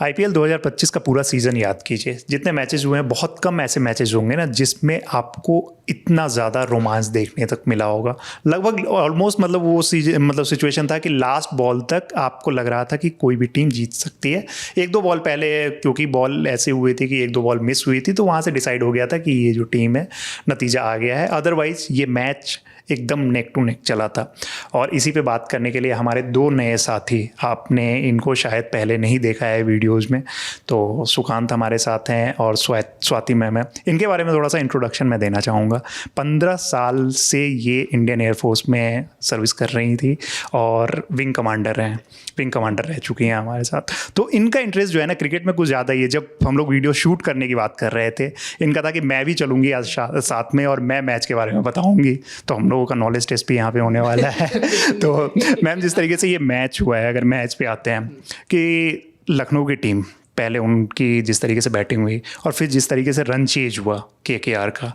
IPL 2025 का पूरा season याद कीजिए, जितने मैचेस हुए हैं बहुत कम ऐसे मैचेस होंगे ना जिसमें आपको इतना ज़्यादा रोमांच देखने तक मिला होगा। लगभग ऑलमोस्ट मतलब वो मतलब सिचुएशन था कि लास्ट बॉल तक आपको लग रहा था कि कोई भी टीम जीत सकती है। एक दो बॉल पहले क्योंकि बॉल ऐसे हुए थे कि एक दो बॉल मिस हुई थी तो वहाँ से डिसाइड हो गया था कि ये जो टीम है नतीजा आ गया है। अदरवाइज़ ये मैच एकदम नेक टू नेक चला था। और इसी पे बात करने के लिए हमारे दो नए साथी, आपने इनको शायद पहले नहीं देखा है वीडियोस में, तो सुकांत हमारे साथ हैं और स्वाति मैम है। इनके बारे में थोड़ा सा इंट्रोडक्शन मैं देना चाहूँगा। 15 साल से ये इंडियन एयरफोर्स में सर्विस कर रही थी और विंग कमांडर रह चुकी हैं हमारे साथ। तो इनका इंटरेस्ट जो है ना क्रिकेट में कुछ ज़्यादा ही है। जब हम लोग वीडियो शूट करने की बात कर रहे थे, इनका था कि मैं भी चलूँगी आज साथ में और मैं मैच के बारे में बताऊँगी। तो हम लोगों का नॉलेज टेस्ट भी यहाँ पे होने वाला है। तो मैम, जिस तरीके से ये मैच हुआ है, अगर मैच पे आते हैं कि लखनऊ की टीम पहले उनकी जिस तरीके से बैटिंग हुई और फिर जिस तरीके से रन चेज हुआ केकेआर का,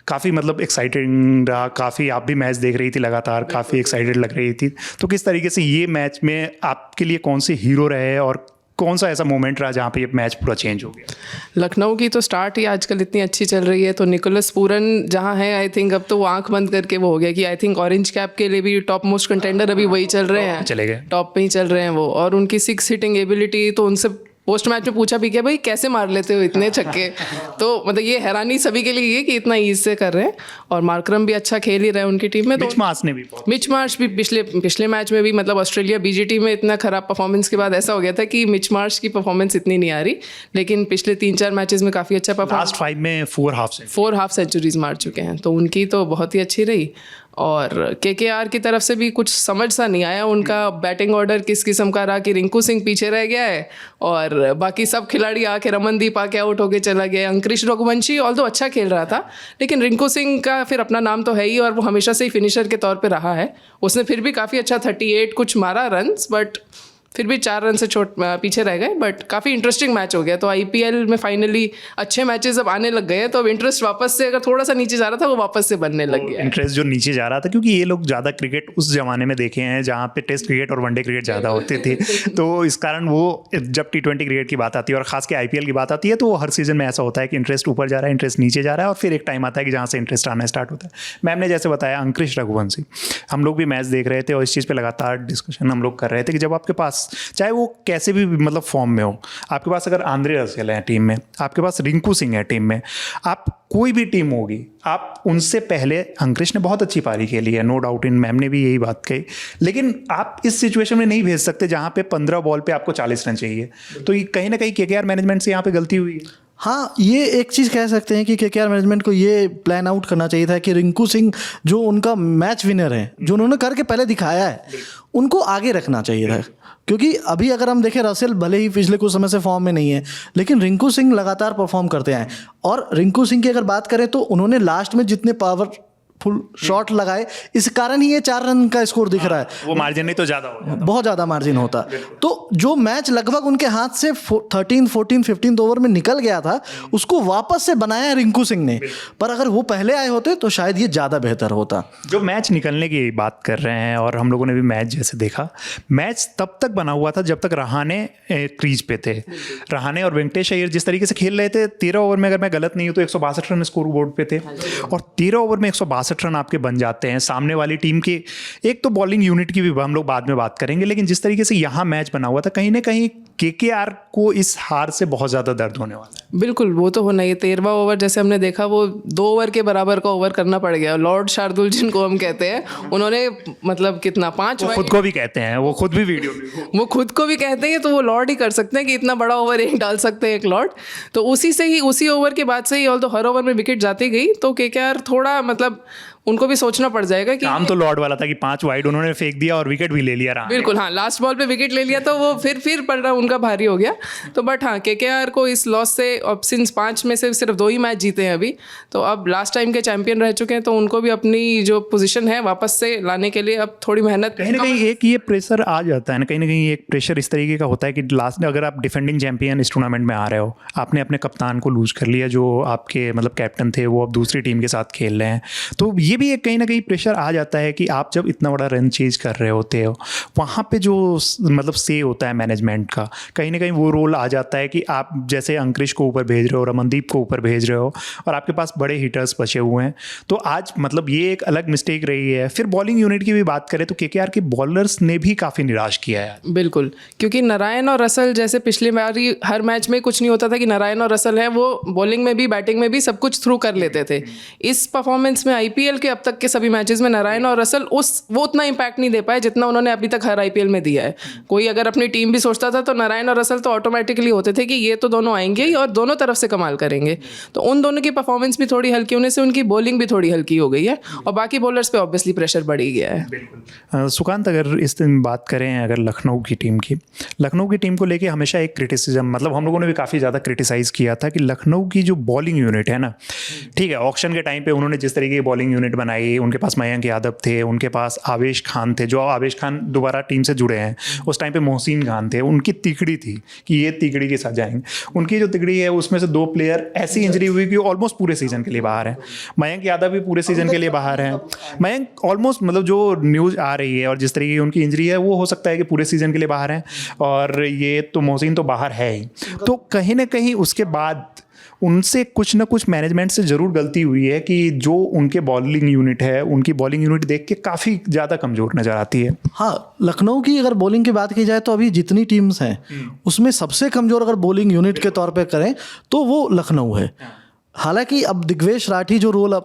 काफ़ी मतलब एक्साइटेड रहा। काफ़ी आप भी मैच देख रही थी लगातार, काफ़ी एक्साइटेड लग रही थी। तो किस तरीके से ये मैच में आपके लिए कौन से हीरो रहे और कौन सा ऐसा मोमेंट रहा जहाँ पे ये मैच पूरा चेंज हो गया? लखनऊ की तो स्टार्ट ही आजकल इतनी अच्छी चल रही है, तो निकोलस पूरन जहाँ है आई थिंक अब तो वो आंख बंद करके वो हो गया कि आई थिंक ऑरेंज कैप के लिए भी टॉप मोस्ट कंटेंडर अभी वही चल रहे हैं, चले गए टॉप पे ही चल रहे हैं वो। और उनकी 6 हिटिंग एबिलिटी, तो उनसे पोस्ट मैच में पूछा भी क्या भाई कैसे मार लेते हो इतने छक्के। तो मतलब ये हैरानी सभी के लिए है कि इतना ईज से कर रहे हैं। और मार्करम भी अच्छा खेल ही रहे हैं उनकी टीम में। मिच मार्श ने भी मिच मार्श भी पिछले मैच में भी मतलब ऑस्ट्रेलिया बीजीटी में इतना खराब परफॉर्मेंस के बाद ऐसा हो गया था कि मिच मार्श की परफॉर्मेंस इतनी नहीं आ रही, लेकिन पिछले 3-4 मैचेस में काफ़ी अच्छा परफॉर्मेंस। लास्ट 5 में 4 हाफ सेंचुरीज मार चुके हैं, तो उनकी तो बहुत ही अच्छी रही। और केकेआर की तरफ से भी कुछ समझ सा नहीं आया उनका बैटिंग ऑर्डर किस किस्म का रहा कि रिंकू सिंह पीछे रह गया है और बाकी सब खिलाड़ी आके रमनदीप आके आउट होके चला गया। अंकुरिश रघुवंशी ऑल्दो अच्छा खेल रहा था, लेकिन रिंकू सिंह का फिर अपना नाम तो है ही और वो हमेशा से ही फिनिशर के तौर पे रहा है। उसने फिर भी काफ़ी अच्छा 38 कुछ मारा रन्स, बट फिर भी 4 रन से पीछे रह गए। बट काफ़ी इंटरेस्टिंग मैच हो गया। तो आईपीएल में फाइनली अच्छे मैचेस अब आने लग गए हैं, तो अब इंटरेस्ट वापस से अगर थोड़ा सा नीचे जा रहा था वो वापस से बनने लग गया। इंटरेस्ट जो नीचे जा रहा था क्योंकि ये लोग ज़्यादा क्रिकेट उस जमाने में देखे हैं जहाँ पे टेस्ट क्रिकेट और वनडे क्रिकेट ज़्यादा होते थे। तो इस कारण वो जब T20 क्रिकेट की बात आती है और खास के आईपीएल की बात आती है तो हर सीजन में ऐसा होता है कि इंटरेस्ट ऊपर जा रहा है, इंटरेस्ट नीचे जा रहा है और फिर एक टाइम आता है कि जहाँ से इंटरेस्ट आना स्टार्ट होता है। मैम ने जैसे बताया अंकुरिश रघुवंशी, हम लोग भी मैच देख रहे थे और इस चीज़ पर लगातार डिस्कशन हम लोग कर रहे थे कि जब आपके पास चाहे वो कैसे भी मतलब फॉर्म में हो, आपके पास अगर आंद्रे रसेल है टीम में, आपके पास रिंकू सिंह है टीम में, आप कोई भी टीम होगी, आप उनसे पहले अंकुरिश ने बहुत अच्छी पारी खेली है, नो डाउट इन, मैम ने भी यही बात कही, लेकिन आप इस सिचुएशन में नहीं भेज सकते जहां पे 15 बॉल पे आपको 40 रन चाहिए। तो ये कहीं ना कहीं केकेआर मैनेजमेंट से यहाँ पे गलती हुई है। हाँ, ये एक चीज़ कह सकते हैं कि केकेआर मैनेजमेंट को ये प्लान आउट करना चाहिए था कि रिंकू सिंह जो उनका मैच विनर है, जो उन्होंने करके पहले दिखाया है, उनको आगे रखना चाहिए था। क्योंकि अभी अगर हम देखें, रसेल भले ही पिछले कुछ समय से फॉर्म में नहीं है, लेकिन रिंकू सिंह लगातार परफॉर्म करते हैं। और रिंकू सिंह की अगर बात करें तो उन्होंने लास्ट में जितने पावरफुल शॉट लगाए, इस कारण ही ये 4 रन का स्कोर दिख रहा है। वो मार्जिन नहीं तो ज़्यादा हो जाता, बहुत ज़्यादा मार्जिन होता। तो जो मैच लगभग उनके हाथ से 13, 14, 15 ओवर में निकल गया था, उसको वापस से बनाया रिंकू सिंह ने। पर अगर वो पहले आए होते तो शायद ये ज़्यादा बेहतर होता। जो मैच निकलने की बात कर रहे हैं और हम लोगों ने भी मैच जैसे देखा, मैच तब तक बना हुआ था जब तक रहाणे क्रीज पे थे। रहाणे और वेंकटेश अय्यर जिस तरीके से खेल रहे थे, 13 ओवर में अगर मैं गलत नहीं हूँ तो 162 रन स्कोर बोर्ड पे थे और 13 ओवर में 162 रन आपके बन जाते हैं। सामने वाली टीम की एक तो बॉलिंग यूनिट की भी हम लोग बाद में बात करेंगे, लेकिन जिस तरीके से यहाँ मैच बना हुआ था, कहीं ना कहीं केकेआर को इस हार से बहुत ज़्यादा दर्द होने वाला है। बिल्कुल, वो तो होना ही। 13वां ओवर जैसे हमने देखा, वो 2 ओवर के बराबर का ओवर करना पड़ गया। लॉर्ड शार्दुल जिनको हम कहते हैं, उन्होंने मतलब कितना 5 खुद को भी कहते हैं, वो खुद भी वीडियो में वो खुद को भी कहते हैं, तो वो लॉर्ड ही कर सकते हैं कि इतना बड़ा ओवर एक डाल सकते हैं एक लॉर्ड। तो उसी ओवर के बाद से ही ऑल तो हर ओवर में विकेट जाती गई, तो केकेआर थोड़ा मतलब उनको भी सोचना पड़ जाएगा कि काम तो लॉर्ड वाला था कि 5 वाइड उन्होंने फेंक दिया और विकेट भी ले लिया रहा। बिल्कुल, हाँ, लास्ट बॉल पे विकेट ले लिया तो वो फिर पड़ रहा उनका भारी हो गया। तो बट हाँ, केकेआर को इस लॉस से अब सिंस 5 में से सिर्फ 2 ही मैच जीते हैं अभी, तो अब लास्ट टाइम के चैंपियन रह चुके हैं, तो उनको भी अपनी जो पोजीशन है वापस से लाने के लिए अब थोड़ी मेहनत। कहीं ना कहीं एक ये प्रेशर आ जाता है ना, कहीं ना कहीं एक प्रेशर इस तरीके का होता है कि लास्ट में अगर आप डिफेंडिंग चैंपियन इस टूर्नामेंट में आ रहे हो, आपने अपने कप्तान को लूज कर लिया, जो आपके मतलब कैप्टन थे, वो अब दूसरी टीम के साथ खेल रहे हैं, तो ये ये भी एक कहीं ना कहीं प्रेशर आ जाता है कि आप जब इतना बड़ा रन चेज कर रहे होते हो, वहाँ पे जो मतलब से होता है मैनेजमेंट का, कहीं ना कहीं वो रोल आ जाता है कि आप जैसे अंकुरिश को ऊपर भेज रहे हो, रमनदीप को ऊपर भेज रहे हो, और आपके पास बड़े हिटर्स बचे हुए हैं। तो आज मतलब ये एक अलग मिस्टेक रही है। फिर बॉलिंग यूनिट की भी बात करें तो केकेआर के बॉलर्स ने भी काफ़ी निराश किया है। बिल्कुल, क्योंकि नारायण और रसल जैसे पिछली बारी हर मैच में कुछ नहीं होता था कि नारायण और रसल है वो बॉलिंग में भी बैटिंग में भी सब कुछ थ्रू कर लेते थे। इस परफॉर्मेंस में आईपीएल के अब तक के सभी मैचेस में नारायण और रसल वो उतना इम्पैक्ट नहीं दे पाए जितना उन्होंने अभी तक हर आईपीएल में दिया है। कोई अगर अपनी टीम भी सोचता था तो नारायण और रसल तो ऑटोमेटिकली होते थे कि ये तो दोनों आएंगे ही और दोनों तरफ से कमाल करेंगे। तो उन दोनों की परफॉर्मेंस भी थोड़ी हल्की होने से उनकी बॉलिंग भी थोड़ी हल्की हो गई है और बाकी बॉलर्स पे ऑब्वियसली प्रेशर बढ़ ही गया है। सुकांत, अगर इस दिन बात करें अगर लखनऊ की टीम को लेके हमेशा एक क्रिटिसिज्म, मतलब हम लोगों ने भी काफ़ी ज़्यादा क्रिटिसाइज़ किया था कि लखनऊ की जो बॉलिंग यूनिट है ना, ठीक है, ऑक्शन के टाइम पे उन्होंने जिस तरीके की बॉलिंग यूनिट बनाई, उनके पास मयंक यादव थे, उनके पास आवेश खान थे, जो आवेश खान दोबारा टीम से जुड़े हैं, उस टाइम पे मोहसिन खान थे, उनकी तिकड़ी थी कि ये तिकड़ी के साथ जाएंगे। उनकी जो तिकड़ी है उसमें से 2 प्लेयर ऐसी इंजरी हुई कि ऑलमोस्ट पूरे सीजन के लिए बाहर है। मयंक यादव भी पूरे सीजन के लिए बाहर हैं। मयंक ऑलमोस्ट मतलब जो न्यूज़ आ रही है और जिस तरीके की उनकी इंजरी है वो हो सकता है कि पूरे सीजन के लिए बाहर हैं, और ये तो मोहसिन तो बाहर है ही। तो कहीं ना कहीं उसके बाद उनसे कुछ ना कुछ मैनेजमेंट से ज़रूर गलती हुई है कि जो उनके बॉलिंग यूनिट है, उनकी बॉलिंग यूनिट देख के काफ़ी ज़्यादा कमज़ोर नज़र आती है। हाँ, लखनऊ की अगर बॉलिंग की बात की जाए तो अभी जितनी टीम्स हैं उसमें सबसे कमज़ोर अगर बॉलिंग यूनिट के तौर पे करें तो वो लखनऊ है। हालांकि अब दिग्वेश राठी जो रोल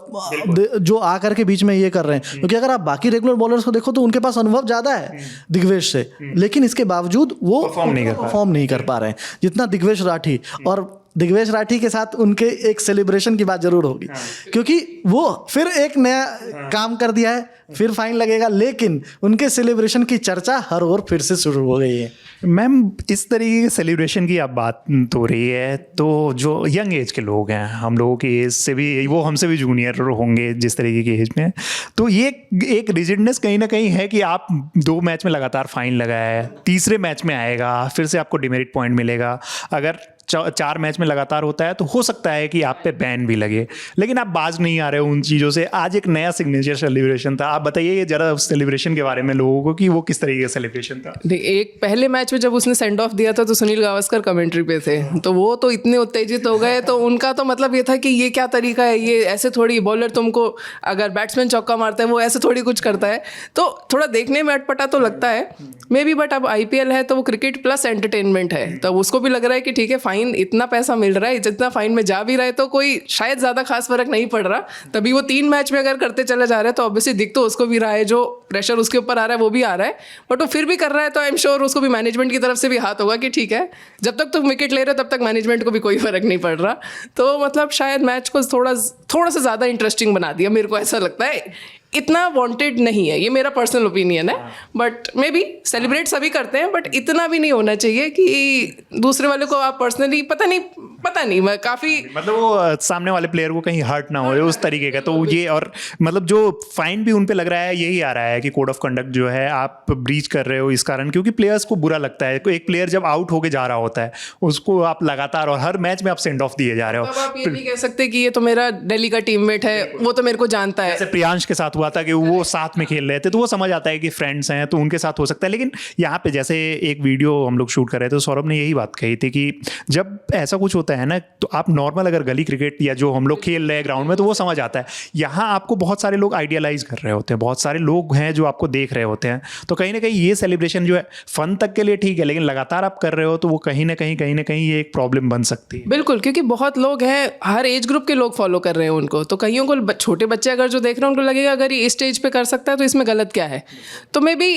जो आकर के बीच में ये कर रहे हैं, क्योंकि अगर आप बाकी रेगुलर बॉलर्स को देखो तो उनके पास अनुभव ज़्यादा है दिग्वेश से, लेकिन इसके बावजूद वो परफॉर्म नहीं कर पा रहे हैं जितना दिग्वेश राठी। और दिग्वेश राठी के साथ उनके एक सेलिब्रेशन की बात जरूर होगी, क्योंकि वो फिर एक नया काम कर दिया है, फिर फाइन लगेगा, लेकिन उनके सेलिब्रेशन की चर्चा हर ओर फिर से शुरू हो गई है। मैम, इस तरीके के सेलिब्रेशन की आप बात हो रही है, तो जो यंग एज के लोग हैं, हम लोगों की एज से भी, वो हमसे भी जूनियर होंगे जिस तरीके की एज में, तो ये एक रिजिडनेस कहीं ना कहीं है कि आप 2 मैच में लगातार फाइन लगाया है, तीसरे मैच में आएगा फिर से आपको डिमेरिट पॉइंट मिलेगा। अगर 4 मैच में लगातार होता है तो हो सकता है कि आप पे बैन भी लगे, लेकिन आप बाज नहीं आ रहे हो उन चीज़ों से। आज एक नया सिग्नेचर सेलिब्रेशन था, आप बताइए जरा उस सेलिब्रेशन के बारे में लोगों को कि वो किस तरीके का सेलिब्रेशन था। एक पहले मैच में जब उसने सेंड ऑफ दिया था तो सुनील गावस्कर कमेंट्री पे थे, तो वो तो इतने उत्तेजित हो गए, तो उनका तो मतलब ये था कि ये क्या तरीका है, ये ऐसे थोड़ी बॉलर तुमको अगर बैट्समैन चौका मारता है वो ऐसे थोड़ी कुछ करता है। तो थोड़ा देखने में अटपटा तो लगता है मे बी, बट अब आईपीएल है तो वो क्रिकेट प्लस एंटरटेनमेंट है, तो उसको भी लग रहा है कि ठीक है, फाइन इतना पैसा मिल रहा है, जितना फाइन में जा भी रहा है तो कोई शायद ज़्यादा खास फर्क नहीं पड़ रहा। तभी वो 3 मैच में अगर करते चले जा रहे हैं तो ऑब्वियसली दिख तो उसको भी रहा है, जो प्रेशर उसके ऊपर आ रहा है वो भी आ रहा है, बट वो फिर भी कर रहा है, तो आई एम श्योर उसको भी मैनेजमेंट की तरफ से भी हाथ होगा कि ठीक है, जब तक तुम विकेट ले रहे हो तब तक मैनेजमेंट को भी कोई फर्क नहीं पड़ रहा। तो मतलब शायद मैच को थोड़ा सा ज़्यादा इंटरेस्टिंग बना दिया, मेरे को ऐसा लगता है। इतना वांटेड नहीं है, ये मेरा पर्सनल ओपिनियन है, बट मे बी सेलिब्रेट सभी करते हैं, बट इतना भी नहीं होना चाहिए कि दूसरे वाले को आप पर्सनली पता नहीं मैं काफ़ी मतलब वो सामने वाले प्लेयर को कहीं हर्ट ना हो उस तरीके का। तो ये, और मतलब जो फाइन भी उन पे लग रहा है यही आ रहा है कि कोड ऑफ कंडक्ट जो है आप ब्रीच कर रहे हो इस कारण, क्योंकि प्लेयर्स को बुरा लगता है। एक प्लेयर जब आउट होके जा रहा होता है उसको आप लगातार और हर मैच में आप सेंड ऑफ दिए जा रहे हो। अब आप ये नहीं कह सकते कि ये तो मेरा दिल्ली का टीममेट है, वो तो मेरे को जानता है। जैसे प्रियांश के साथ हुआ था कि वो साथ में खेल रहे थे, तो वो समझ आता है कि फ्रेंड्स हैं तो उनके साथ हो सकता है। लेकिन यहाँ पे जैसे एक वीडियो हम लोग शूट कर रहे थे तो सौरभ ने यही बात कही थी कि जब ऐसा कुछ होता है ना, तो आप नॉर्मल अगर गली क्रिकेट या जो हम लोग खेल रहे हैं ग्राउंड में तो वो समझ आता है। यहाँ आपको बहुत सारे लोग आइडियलाइज कर रहे होते हैं, बहुत सारे लोग हैं जो आपको देख रहे होते हैं, तो कहीं ना कहीं ये सेलिब्रेशन जो है फन तक के लिए ठीक है, लेकिन लगातार आप कर रहे हो तो वो कहीं ना कहीं ये एक प्रॉब्लम बन सकती है। बिल्कुल, क्योंकि बहुत लोग हैं, हर एज ग्रुप के लोग फॉलो कर रहे हैं उनको, तो कईयों को छोटे बच्चे अगर जो देख रहे हैं उनको लगेगा अगर ये इस स्टेज पे कर सकता है तो इसमें गलत क्या है। तो मे बी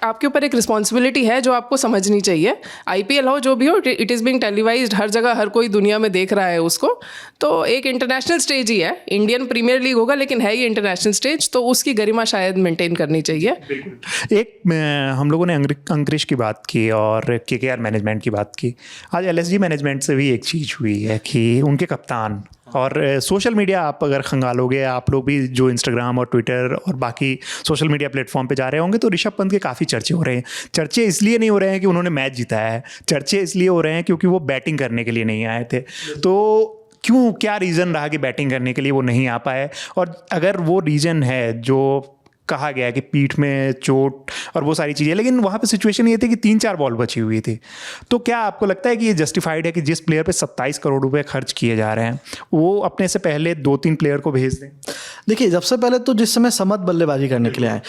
आपके ऊपर एक रिस्पॉन्सिबिलिटी है जो आपको समझनी चाहिए। आईपीएल हो जो भी हो, इट इज़ बिंग टेलीवाइज्ड, हर जगह हर कोई दुनिया में देख रहा है उसको, तो एक इंटरनेशनल स्टेज ही है। इंडियन प्रीमियर लीग होगा लेकिन है ये इंटरनेशनल स्टेज, तो उसकी गरिमा शायद मेंटेन करनी चाहिए। एक हम लोगों ने अंकुरिश की बात की और केकेआर मैनेजमेंट की बात की, आज एलएसजी मैनेजमेंट से भी एक चीज़ हुई है कि उनके कप्तान और सोशल मीडिया आप अगर खंगालोगे, आप लोग भी जो इंस्टाग्राम और ट्विटर और बाकी सोशल मीडिया प्लेटफॉर्म पे जा रहे होंगे, तो ऋषभ पंत के काफ़ी चर्चे हो रहे हैं। चर्चे इसलिए नहीं हो रहे हैं कि उन्होंने मैच जीता है, चर्चे इसलिए हो रहे हैं क्योंकि वो बैटिंग करने के लिए नहीं आए थे। तो क्यों, क्या रीज़न रहा कि बैटिंग करने के लिए वो नहीं आ पाए? और अगर वो रीज़न है जो कहा गया कि पीठ में चोट और वो सारी चीज़ें, लेकिन वहाँ पे सिचुएशन ये थी कि 3-4 बॉल बची हुई थी, तो क्या आपको लगता है कि ये जस्टिफाइड है कि जिस प्लेयर पे 27 करोड़ रुपए खर्च किए जा रहे हैं वो अपने से पहले 2-3 प्लेयर को भेज दें? देखिए, सबसे पहले तो जिस समय समत बल्लेबाजी करने के लिए आए,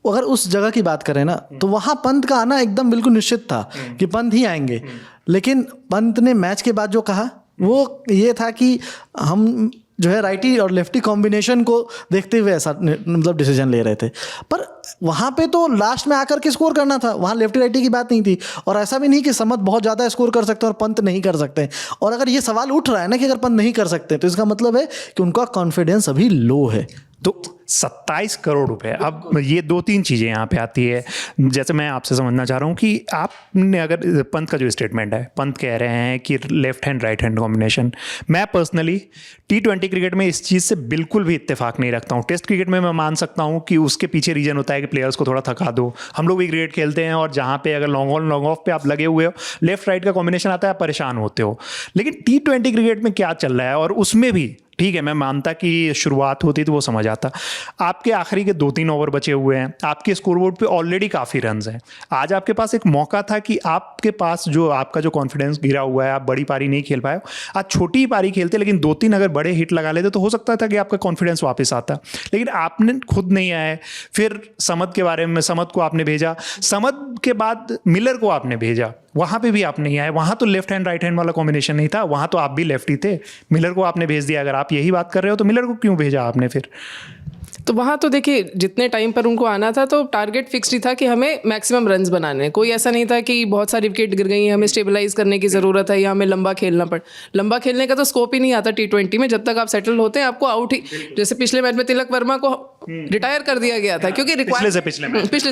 अगर उस जगह की बात करें ना, तो वहाँ पंत का आना एकदम बिल्कुल निश्चित था कि पंत ही आएंगे। लेकिन पंत ने मैच के बाद जो कहा वो ये था कि हम जो है राइटी और लेफ्टी कॉम्बिनेशन को देखते हुए ऐसा मतलब डिसीजन ले रहे थे। पर वहाँ पे तो लास्ट में आकर के स्कोर करना था, वहाँ लेफ्टी राइटी की बात नहीं थी। और ऐसा भी नहीं कि समत बहुत ज़्यादा स्कोर कर सकते हैं और पंत नहीं कर सकते। और अगर ये सवाल उठ रहा है ना कि अगर पंत नहीं कर सकते, तो इसका मतलब है कि उनका कॉन्फिडेंस अभी लो है। तो 27 करोड़ रुपए, अब ये 2-3 चीज़ें यहाँ पे आती है। जैसे मैं आपसे समझना चाह रहा हूँ कि आपने अगर पंत का जो स्टेटमेंट है, पंत कह रहे हैं कि left hand right hand combination, मैं पर्सनली T20 क्रिकेट में इस चीज़ से बिल्कुल भी इत्तेफाक नहीं रखता हूँ। टेस्ट क्रिकेट में मैं मान सकता हूँ कि उसके पीछे रीज़न होता है कि प्लेयर्स को थोड़ा थका दो। हम लोग भी क्रिकेट खेलते हैं और जहाँ पे अगर लॉन्ग ऑन लॉन्ग ऑफ पे आप लगे हुए हो, लेफ्ट राइट का कॉम्बिनेशन आता है, आप परेशान होते हो। लेकिन T20 क्रिकेट में क्या चल रहा है, और उसमें भी ठीक है, मैं मानता कि शुरुआत होती तो वो समझ आता। आपके आखिरी के 2-3 ओवर बचे हुए हैं, आपके स्कोरबोर्ड पे ऑलरेडी काफ़ी रन्स हैं। आज आपके पास एक मौका था कि आपके पास जो आपका जो कॉन्फिडेंस गिरा हुआ है, आप बड़ी पारी नहीं खेल पाए, आज छोटी ही पारी खेलते, लेकिन 2-3 अगर बड़े हिट लगा लेते तो हो सकता था कि आपका कॉन्फिडेंस वापस आता। लेकिन आपने खुद नहीं आए। फिर समद के बारे में, समद को आपने भेजा, समद के बाद मिलर को आपने भेजा, वहाँ पे भी आप नहीं आए। वहाँ तो लेफ्ट हैंड राइट हैंड वाला कॉम्बिनेशन नहीं था, वहाँ तो आप भी लेफ्टी थे, मिलर को आपने भेज दिया। अगर आप यही बात कर रहे हो तो मिलर को क्यों भेजा आपने फिर? तो वहाँ तो देखिए, जितने टाइम पर उनको आना था तो टारगेट फिक्स ही था कि हमें मैक्सिमम रन्स बनाने। कोई ऐसा नहीं था कि बहुत सारी विकेट गिर गई हैं, हमें स्टेबलाइज करने की ज़रूरत है या हमें लंबा खेलना पड़। लंबा खेलने का तो स्कोप ही नहीं आता T20 में। जब तक आप सेटल होते हैं आपको आउट ही, जैसे पिछले मैच में तिलक वर्मा को रिटायर कर दिया गया था क्योंकि पिछले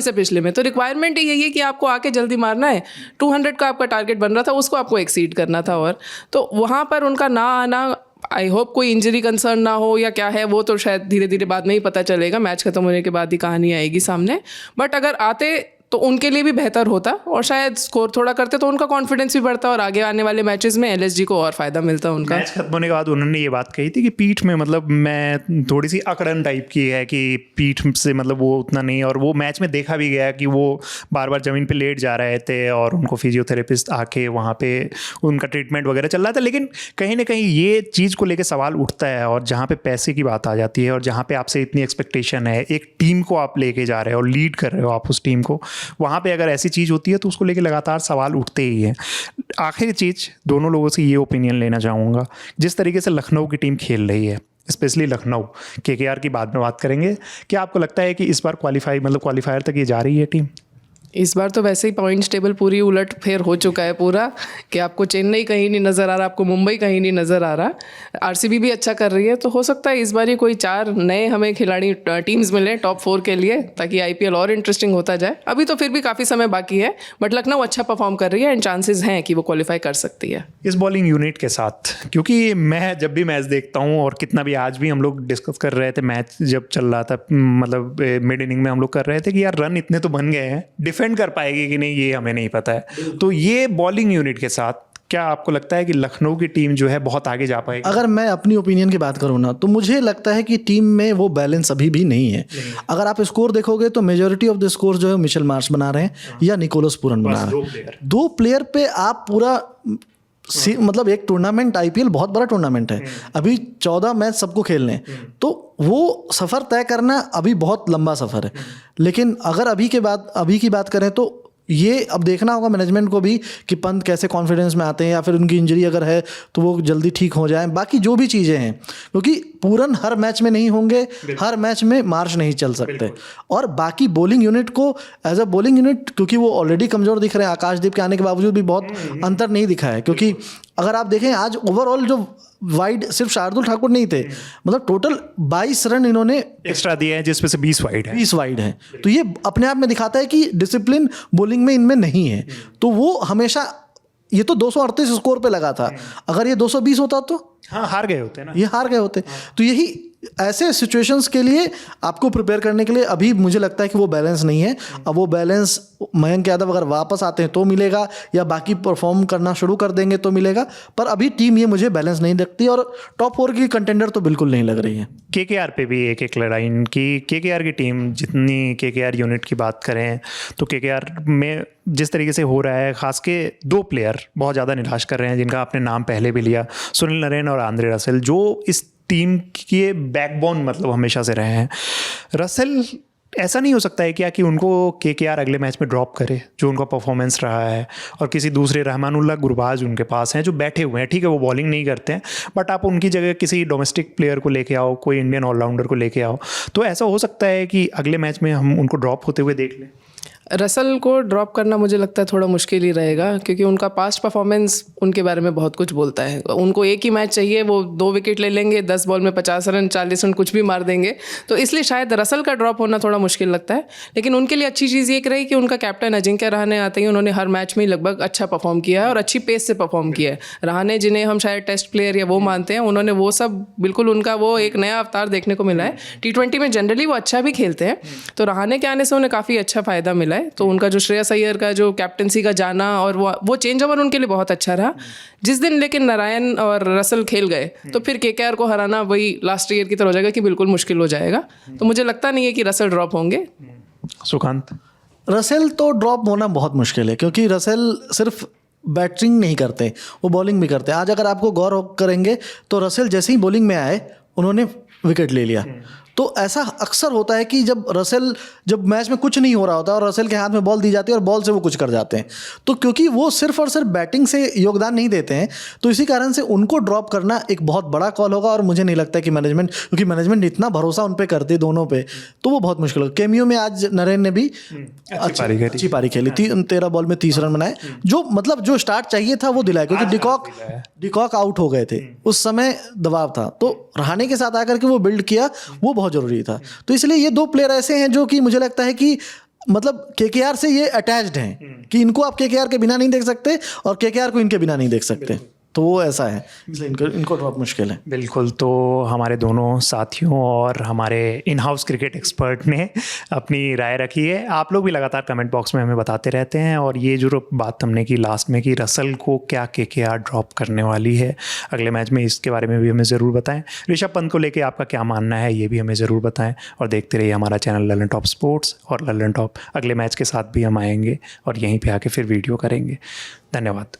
से पिछले में तो रिक्वायरमेंट ही यही है कि आपको आके जल्दी मारना है। 200 का आपका टारगेट बन रहा था, उसको आपको एक्सीड करना था। और तो वहाँ पर उनका ना आना, आई होप कोई इंजरी कंसर्न ना हो या क्या है, वो तो शायद धीरे धीरे बाद में ही पता चलेगा, मैच खत्म होने के बाद ही कहानी आएगी सामने। बट अगर आते तो उनके लिए भी बेहतर होता और शायद स्कोर थोड़ा करते तो उनका कॉन्फिडेंस भी बढ़ता और आगे आने वाले मैचेस में LSG को और फायदा मिलता उनका। मैच खत्म होने के बाद उन्होंने ये बात कही थी कि पीठ में, मतलब मैं थोड़ी सी अकड़न टाइप की है कि पीठ से मतलब वो उतना नहीं, और वो मैच में देखा भी गया कि वो बार बार ज़मीन पे लेट जा रहे थे और उनको फिजियोथेरेपिस्ट आके वहाँ पे उनका ट्रीटमेंट वगैरह चल रहा था। लेकिन कहीं ना कहीं ये चीज़ को लेकर सवाल उठता है, और जहाँ पे पैसे की बात आ जाती है और जहाँ पे आपसे इतनी एक्सपेक्टेशन है, एक टीम को आप लेके जा रहे हो और लीड कर रहे हो आप उस टीम को, वहाँ पे अगर ऐसी चीज़ होती है तो उसको लेके लगातार सवाल उठते ही हैं। आखिरी चीज़, दोनों लोगों से ये ओपिनियन लेना चाहूँगा, जिस तरीके से लखनऊ की टीम खेल रही है, स्पेशली लखनऊ, KKR की बाद में बात करेंगे, क्या आपको लगता है कि इस बार क्वालिफायर तक ये जा रही है टीम? इस बार तो वैसे ही पॉइंट्स टेबल पूरी उलट फेर हो चुका है पूरा, कि आपको चेन्नई कहीं नहीं नज़र आ रहा, आपको मुंबई कहीं नहीं नज़र आ रहा। RCB भी अच्छा कर रही है, तो हो सकता है इस बार ही कोई 4 नए हमें खिलाड़ी टीम्स मिले टॉप 4 के लिए, ताकि IPL और इंटरेस्टिंग होता जाए। अभी तो फिर भी काफ़ी समय बाकी है, बट लखनऊ अच्छा परफॉर्म कर रही है एंड चांसेस हैं कि वो क्वालिफाई कर सकती है इस बॉलिंग यूनिट के साथ। क्योंकि मैं जब भी मैच देखता हूँ, और कितना भी आज भी हम लोग डिस्कस कर रहे थे मैच जब चल रहा था, मतलब मिड इनिंग में हम लोग कर रहे थे कि यार रन इतने तो बन गए हैं, डिफेंड कर पाएगी कि नहीं ये हमें नहीं पता है। तो ये बॉलिंग यूनिट के साथ क्या आपको लगता है कि लखनऊ की टीम जो है बहुत आगे जा पाएगी? अगर मैं अपनी ओपिनियन की बात करूँ ना, तो मुझे लगता है कि टीम में वो बैलेंस अभी भी नहीं है। अगर आप स्कोर देखोगे तो मेजोरिटी ऑफ द स्कोर जो है मिचेल मार्श बना रहे हैं या निकोलस पूरन बना रहे हैं। 2 प्लेयर पे आप पूरा मतलब एक टूर्नामेंट, IPL बहुत बड़ा टूर्नामेंट है, अभी 14 मैच सबको खेलने, तो वो सफ़र तय करना अभी बहुत लंबा सफ़र है। लेकिन अगर अभी की बात करें तो ये अब देखना होगा मैनेजमेंट को भी कि पंत कैसे कॉन्फिडेंस में आते हैं, या फिर उनकी इंजरी अगर है तो वो जल्दी ठीक हो जाए। बाकी जो भी चीज़ें हैं, क्योंकि पूरन हर मैच में नहीं होंगे, हर मैच में मार्श नहीं चल सकते। और बाकी बॉलिंग यूनिट को एज अ बॉलिंग यूनिट, क्योंकि वो ऑलरेडी कमज़ोर दिख रहे हैं, आकाशदीप के आने के बावजूद भी बहुत अंतर नहीं दिखा है। क्योंकि अगर आप देखें आज ओवरऑल जो वाइड सिर्फ शार्दुल ठाकुर नहीं थे, मतलब टोटल 22 रन इन्होंने एक्स्ट्रा दिए हैं, जिसमें से 20 वाइड है। 20 वाइड है, तो ये अपने आप में दिखाता है कि डिसिप्लिन बॉलिंग में इनमें नहीं है। तो वो हमेशा, ये तो 238 स्कोर पे लगा था, अगर ये 220 होता तो हाँ, हार गए होते हैं ना। ये हार गए होते। तो यही ऐसे सिचुएशंस के लिए आपको प्रिपेयर करने के लिए अभी मुझे लगता है कि वो बैलेंस नहीं है। अब वो बैलेंस मयंक यादव अगर वापस आते हैं तो मिलेगा, या बाकी परफॉर्म करना शुरू कर देंगे तो मिलेगा, पर अभी टीम ये मुझे बैलेंस नहीं दिखती और टॉप 4 की कंटेंडर तो बिल्कुल नहीं लग रही है। केकेआर पे भी एक लड़ाई इनकी, केकेआर की टीम, जितनी केकेआर यूनिट की बात करें तो केकेआर में जिस तरीके से हो रहा है, खास के 2 प्लेयर बहुत ज़्यादा निराश कर रहे हैं जिनका आपने नाम पहले भी लिया, सुनील नरेन और आंद्रे रसेल, जो इस टीम के बैकबोन मतलब हमेशा से रहे हैं। रसेल, ऐसा नहीं हो सकता है क्या कि उनको केकेआर अगले मैच में ड्रॉप करे, जो उनका परफॉर्मेंस रहा है, और किसी दूसरे रहमानुल्लाह गुरबाज उनके पास हैं जो बैठे हुए हैं, ठीक है वो बॉलिंग नहीं करते हैं, बट आप उनकी जगह किसी डोमेस्टिक प्लेयर को लेके आओ, कोई इंडियन ऑलराउंडर को लेके आओ, तो ऐसा हो सकता है कि अगले मैच में हम उनको ड्रॉप होते हुए देख लें। रसल को ड्रॉप करना मुझे लगता है थोड़ा मुश्किल ही रहेगा, क्योंकि उनका पास्ट परफॉर्मेंस उनके बारे में बहुत कुछ बोलता है। उनको एक ही मैच चाहिए, वो 2 विकेट ले लेंगे, 10 बॉल में 50 रन 40 रन कुछ भी मार देंगे, तो इसलिए शायद रसल का ड्रॉप होना थोड़ा मुश्किल लगता है। लेकिन उनके लिए अच्छी चीज़ ये रही कि उनका कैप्टन अजिंक्य रहाणे आते ही उन्होंने हर मैच में लगभग अच्छा परफॉर्म किया है और अच्छी पेस से परफॉर्म किया है। रहाणे जिन्हें हम शायद टेस्ट प्लेयर या वो मानते हैं, उन्होंने वो सब बिल्कुल, उनका वो एक नया अवतार देखने को मिला है। T20 में जनरली वो अच्छा भी खेलते हैं, तो रहाणे के आने से उन्हें काफ़ी अच्छा फ़ायदा मिला है। तो उनका जो श्रेयस अय्यर का जो कैप्टनसी का जाना और वो चेंज ओवर उनके लिए बहुत अच्छा रहा। जिस दिन लेकिन नारायण और रसल खेल गए तो फिर केकेआर को हराना वही लास्ट ईयर की तरह हो जाएगा कि बिल्कुल मुश्किल हो जाएगा। तो मुझे लगता नहीं है कि रसल ड्रॉप होंगे। सुकांत? रसेल तो ड्रॉप होना बहुत मुश्किल है, क्योंकि रसेल सिर्फ बैटिंग नहीं करते, वो बॉलिंग भी करते हैं। आज अगर आपको गौर करेंगे तो रसेल जैसे ही बॉलिंग में आए उन्होंने विकेट ले लिया। तो ऐसा अक्सर होता है कि जब मैच में कुछ नहीं हो रहा होता और रसेल के हाथ में बॉल दी जाती है और बॉल से वो कुछ कर जाते हैं, तो क्योंकि वो सिर्फ और सिर्फ बैटिंग से योगदान नहीं देते हैं, तो इसी कारण से उनको ड्रॉप करना एक बहुत बड़ा कॉल होगा। और मुझे नहीं लगता कि मैनेजमेंट, क्योंकि मैनेजमेंट इतना भरोसा उन पर करती है दोनों पे, तो वो बहुत मुश्किल होगा। केमियो में आज नरेन ने भी अच्छी पारी खेली थी, 13 बॉल में 30 रन बनाए, जो मतलब जो स्टार्ट चाहिए था वो दिलाया, क्योंकि डिकॉक आउट हो गए थे, उस समय दबाव था। तो रहाणे के साथ आकर के वो बिल्ड किया, वो बहुत जरूरी था। तो इसलिए ये 2 प्लेयर ऐसे हैं जो कि मुझे लगता है कि मतलब केकेआर से ये अटैच्ड हैं कि इनको आप केकेआर के बिना नहीं देख सकते और केकेआर को इनके बिना नहीं देख सकते। तो वो ऐसा है, इसलिए इनको ड्रॉप मुश्किल है। बिल्कुल। तो हमारे दोनों साथियों और हमारे इन हाउस क्रिकेट एक्सपर्ट ने अपनी राय रखी है। आप लोग भी लगातार कमेंट बॉक्स में हमें बताते रहते हैं, और ये जो बात हमने की लास्ट में कि रसल को क्या केकेआर ड्रॉप करने वाली है अगले मैच में, इसके बारे में भी हमें ज़रूर बताएं। ऋषभ पंत को लेके आपका क्या मानना है ये भी हमें ज़रूर बताएं, और देखते रहिए हमारा चैनल ललन टॉप स्पोर्ट्स। और ललन टॉप अगले मैच के साथ भी हम आएंगे और यहीं पर आके फिर वीडियो करेंगे। धन्यवाद।